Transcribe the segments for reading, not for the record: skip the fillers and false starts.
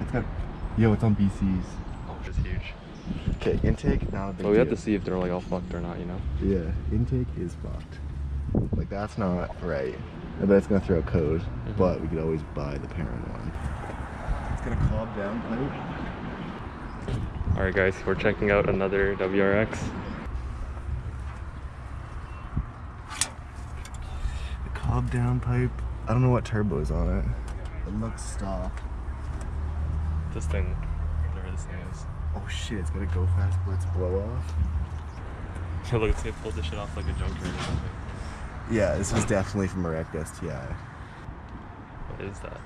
It's got, yo, it's on BC's. Oh, it's huge. Okay, intake, not a big But we have deal. to see if they're like all fucked or not, you know? Yeah, intake is fucked. Like, that's not right. I bet it's gonna throw a code, but we could always buy the parent one. It's gonna calm down pipe. Alright guys, we're checking out another WRX. The cob down pipe. I don't know what turbo is on it. It looks stock. This thing, whatever this thing is. Oh shit, it's gonna go fast, but it's blow off. Look, it's gonna pull this shit off like a junkyard or something. Yeah, this is definitely from a wrecked STI. What is that?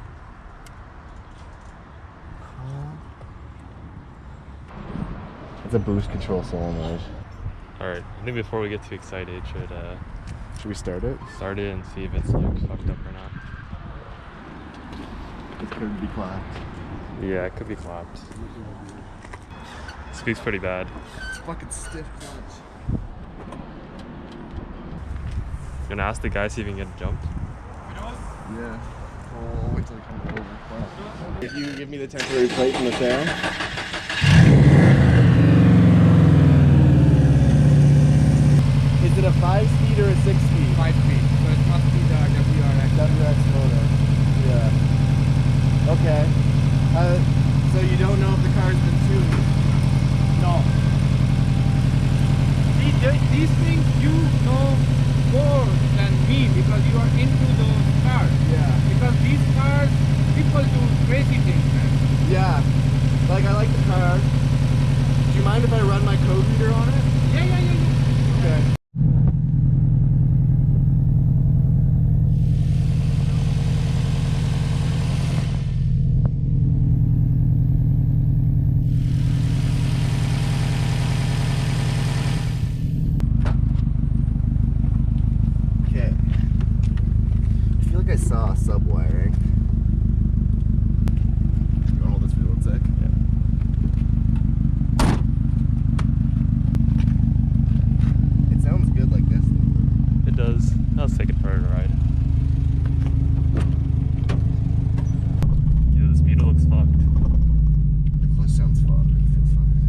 It's a boost control solenoid. Alright, I think before we get too excited, Should we start it? start it and see if it's like fucked up or not. It could be clapped. Yeah, it could be clapped. Speaks pretty bad. It's fucking stiff clutch. Gonna ask the guy see if he can get a jump. Yeah. I'll wait till he comes over. If you give me the temporary plate from the sound. Is it a 5-speed or a 6-speed? 5-speed, so it must be the WRX. WRX motor. Yeah. Okay. So you don't know if the car's been tuned? No. See, these things you know more than me because you are into those cars. Yeah. Because these cars, people do crazy things, man. Yeah. Like, I like the car. Do you mind if I run my code reader on it? Yeah. Okay. I saw sub wiring. You wanna hold this for a little sec? Yeah. It sounds good like this. It does. Let's take it for a ride. Yeah, the speedo looks fucked. The clutch sounds fucked. It feels fucked.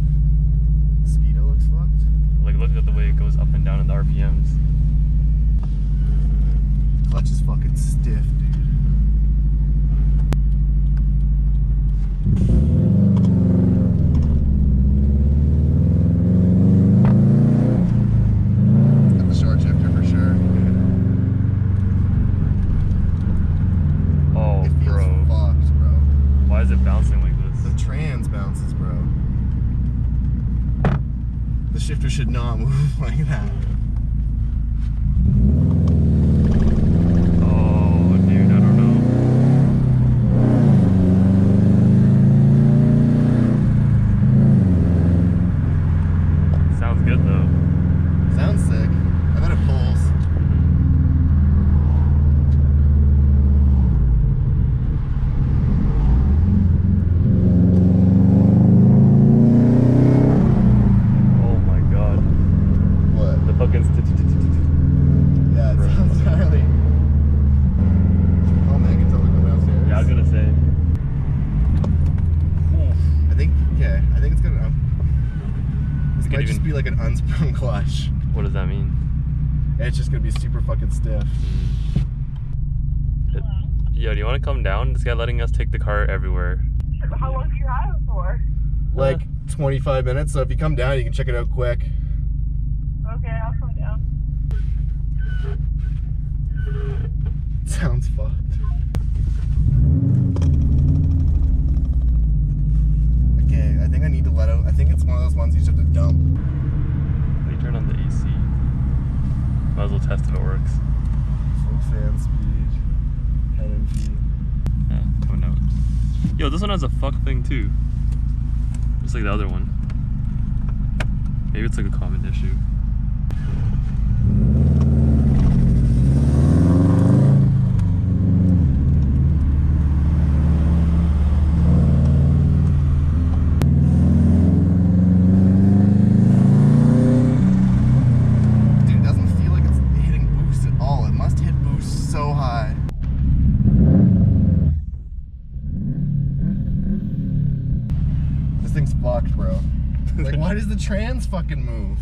The speedo looks fucked. Like, look at the way it goes up and down in the RPMs. Clutch is fucking stiff, dude. Got the short shifter for sure. Oh, It feels bro. fucked, bro. Why is it bouncing like this? The trans bounces, bro. The shifter should not move like that. It might just be like an unsprung clutch. What does that mean? It's just gonna be super fucking stiff. Yo, do you want to come down? This guy letting us take the car everywhere. How long do you have it for? Like 25 minutes, so if you come down, you can check it out quick. Okay, I'll come down. Sounds fucked. Okay, I think I need to let out. I think it's one of those ones you just have to dump. Let me turn on the AC. Might as well test if it works. Full fan speed, head and feet. Yeah, coming out. Yo, this one has a fuck thing too. Just like the other one. Maybe it's like a common issue. thing's fucked, bro. Like, why does the trans fucking move?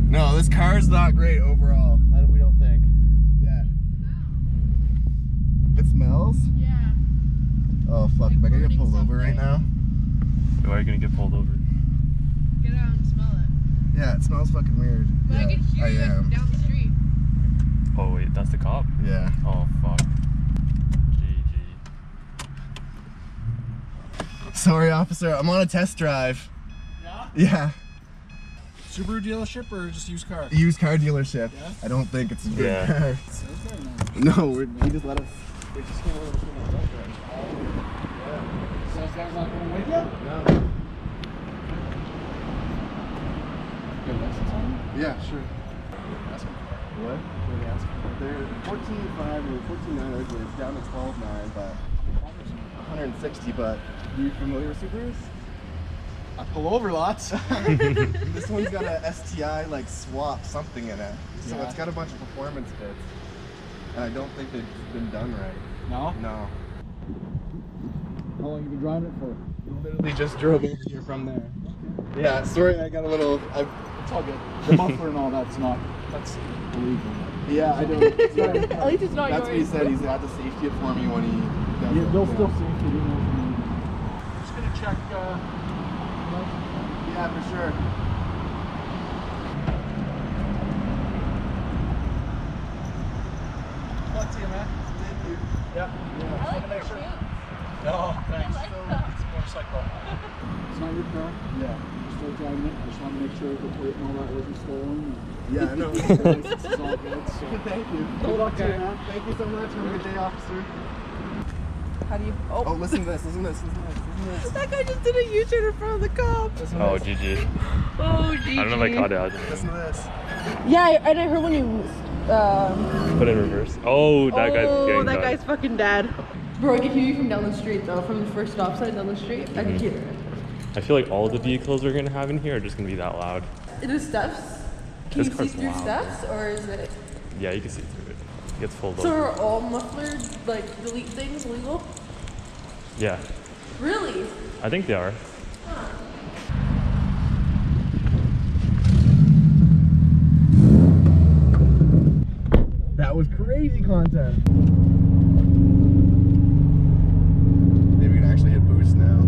No, this car's not great overall. We don't think. Yeah. It smells? Yeah. Oh fuck, am I gonna get pulled over right now? Why are you gonna get pulled over? Get out and smell it. Yeah, it smells fucking weird. But Yeah, I can hear you from down the street. Oh wait, that's the cop? Yeah. Oh fuck. GG. Sorry, officer. I'm on a test drive. Yeah? Yeah. Subaru dealership or just used car? Used car dealership. Yeah? I don't think it's a good Yeah. car. No, he just let us. They just can't let us in the test drive. So those guys not going with you? No. Good license on you? Yeah, sure. Ask them. What? What are they asking for? They're 14.5 or 14.9 originally. It's down to 12.9, but 160. But are you familiar with Subarus? I pull over lots. This one's got a STI like swap something in it, so Yeah. it's got a bunch of performance bits, and I don't think they've been done right. No? No. How long you been driving it for? Literally just drove over here from there. Yeah, sorry, I got a little. It's all good. The muffler and all that's illegal. Yeah, I don't. At least it's not That's what he yours. said. He's got the safety it for me when he. Does Yeah, it. they'll still see if you do know. Just gonna check. Yeah, for sure. Let's see, man. Thank you. Yeah. I like your shoes. Oh, thanks. I like them. It's a motorcycle. It's not your car. Yeah. You're still driving it. I just want to make sure the plate and all that wasn't stolen. Yeah, I know. The license is all good. So. Thank you. Good luck to you, Okay. man. Thank you so much. Have a good day, officer. How do you? Oh, Oh, listen to this. Listen to this. Listen to this. Listen to this. that guy just did a U-turn in front of the cop. Listen to Oh this. GG. Oh, GG. I don't know if I caught it. I didn't Listen to this. Yeah, and I heard when you. put it in reverse. Oh, that guy's getting that done. guy's fucking dead. Bro, I could hear you from down the street though, from the first stop sign down the street. I could hear it. I feel like all the vehicles we're gonna have in here are just gonna be that loud. The steps? Can This you see car's through loud. steps, or is it? Yeah, you can see through it. It gets pulled So over. are all muffler like delete things legal? Yeah, Really? I think they are. That was crazy content. Maybe we can actually hit boost now.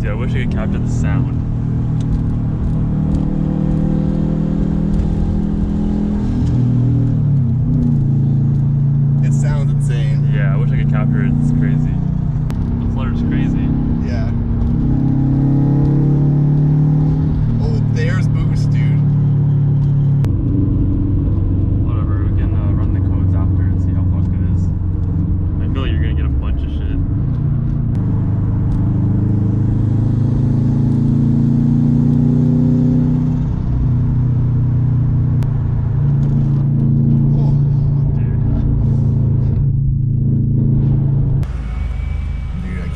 Dude, I wish I could capture the sound. It sounds insane. Yeah, I wish I could capture it. It's crazy. The flutter's crazy. Yeah. Oh, there's boost, dude. Whatever, we can run the codes after and see how fucked it is. I feel like you're gonna get a bunch of shit. Dude, I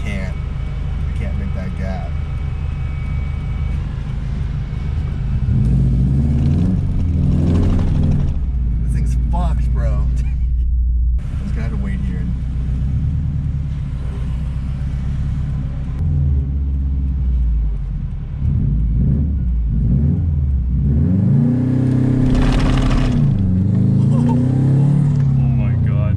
can't make that gap. This thing's fucked, bro. I'm just gonna have to wait here. Oh my god.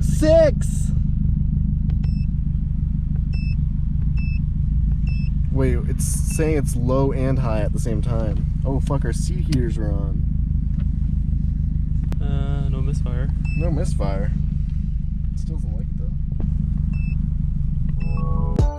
Six. Wait, it's It's saying it's low and high at the same time. Oh fuck, our seat heaters are on. No misfire. No misfire. Still doesn't like it though.